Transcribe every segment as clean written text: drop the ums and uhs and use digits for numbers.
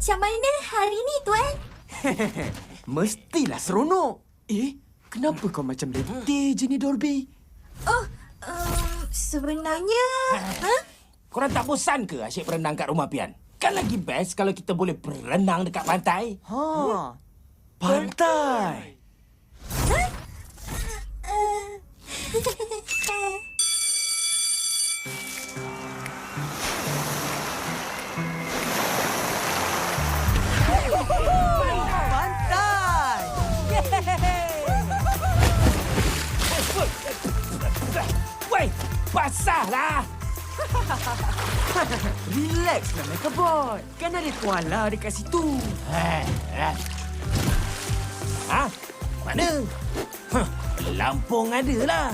Macam mana hari ni, Tuan? Mestilah seronok. Kenapa kau macam letih je ni, Dorby? Oh, sebenarnya... Korang tak bosan ke asyik berenang kat rumah Pian? Kan lagi best kalau kita boleh berenang dekat pantai. Pantai. Pantai! Weh, basahlah! Relaxlah, Mecha-Bot. Kan ada koala dekat situ. Mana? Lampung ada lah.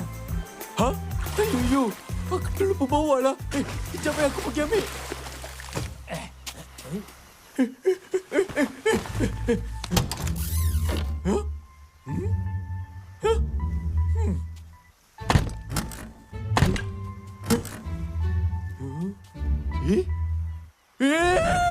Yo. Aku dah lupa bawa lah. Kejap aku pergi ambil.